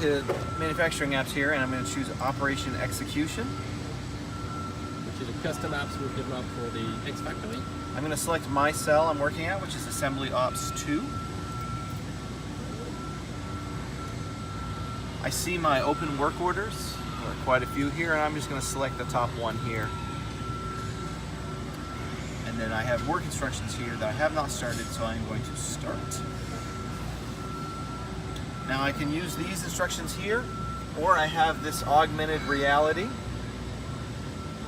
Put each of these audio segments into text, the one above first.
into manufacturing apps here, and I'm going to choose Operation Execution, which is a custom apps we've developed for the X Factory. I'm going to select my cell I'm working at, which is Assembly Ops 2. I see my open work orders. There are quite a few here, and I'm just going to select the top one here. And then I have work instructions here that I have not started, so I'm going to start. Now I can use these instructions here, or I have this augmented reality.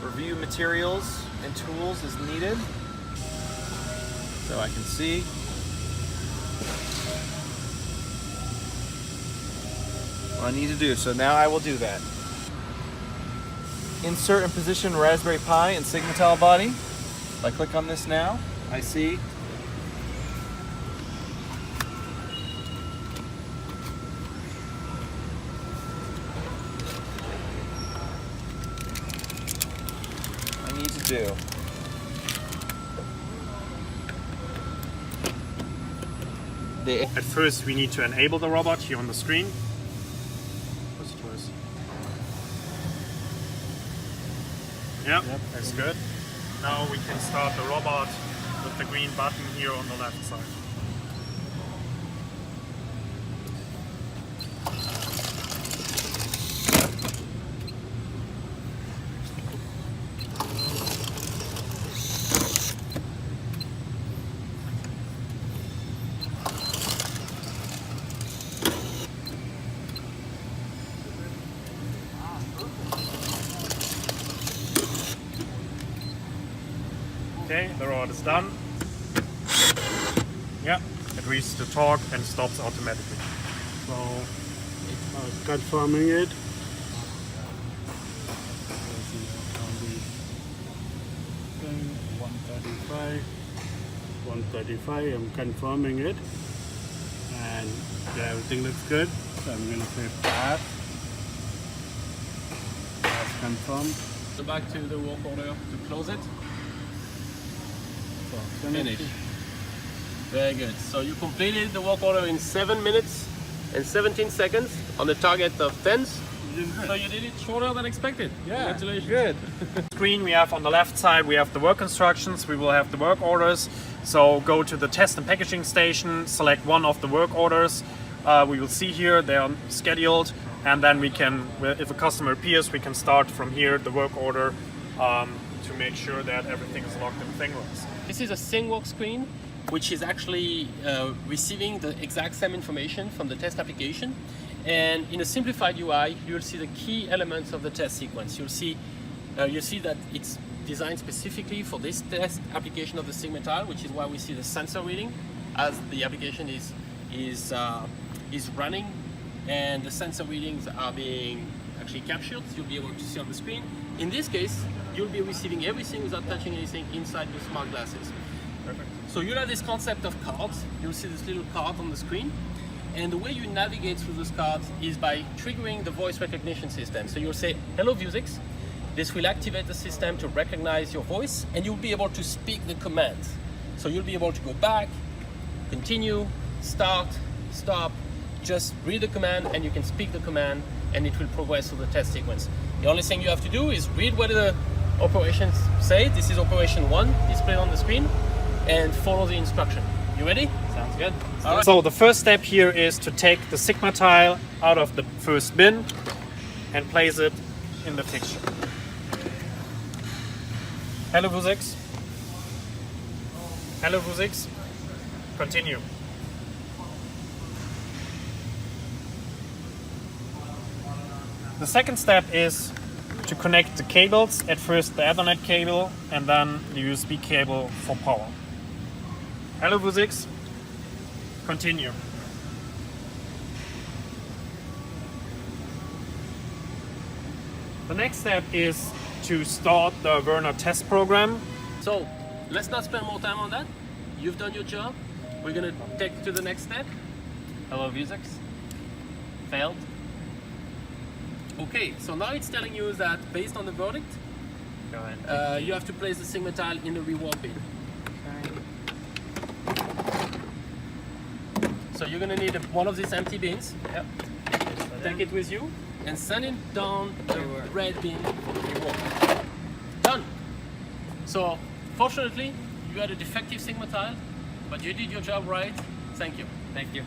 Review materials and tools as needed. So I can see. What I need to do. So now I will do that. Insert and position Raspberry Pi and Sigma-Tile body. If I click on this now, I see I need to do. At first we need to enable the robot here on the screen. Yep, that's good. Now we can start the robot with the green button here on the left side. Okay, the robot is done. Yeah, it reads the torque and stops automatically. So, confirming it. Okay, 135. 135, I'm confirming it. And yeah, everything looks good. So I'm going to say pass. Pass confirmed. So back to the work order to close it. So Finish. Very good. So you completed the work order in 7 minutes and 17 seconds on the target of 10. So you did it shorter than expected. Yeah, Congratulations. good. Screen we have on the left side, we have the work instructions, we will have the work orders. So go to the test and packaging station, select one of the work orders. We will see here they are scheduled, and then we can, if a customer appears, we can start from here the work order to make sure that everything is logged in ThingWorx. This is a ThingWorx screen, which is actually receiving the exact same information from the test application. And in a simplified UI, you'll see the key elements of the test sequence. You'll see that it's designed specifically for this test application of the Sigma-Tile, which is why we see the sensor reading as the application is running, and the sensor readings are being actually captured. So you'll be able to see on the screen. In this case, you'll be receiving everything without touching anything inside your smart glasses. Perfect. So you'll have this concept of cards. You'll see this little card on the screen. And the way you navigate through those cards is by triggering the voice recognition system. So you'll say, hello Vuzix. This will activate the system to recognize your voice, and you'll be able to speak the commands. So you'll be able to go back, continue, start, stop, just read the command, and you can speak the command, and it will progress through the test sequence. The only thing you have to do is read what the operations say. This is operation 1 displayed on the screen, and follow the instruction. You ready? Sounds good. All right. So the first step here is to take the Sigma-Tile out of the first bin and place it in the fixture. Hello Vuzix. Hello Vuzix. Continue. The second step is to connect the cables. At first the Ethernet cable and then the USB cable for power. Hello Vuzix. Continue. The next step is to start the Werner test program. So let's not spend more time on that. You've done your job. We're going to take it to the next step. Hello Vuzix. Failed. Okay, so now it's telling you that based on the verdict, Go ahead. you have to place the Sigma-Tile in the reward bin. So you're going to need one of these empty bins. Yep. take it with you, and send it down the red bin for ThingWorx. Done. So, fortunately, you had a defective Sigma tile, but you did your job right. Thank you. Thank you.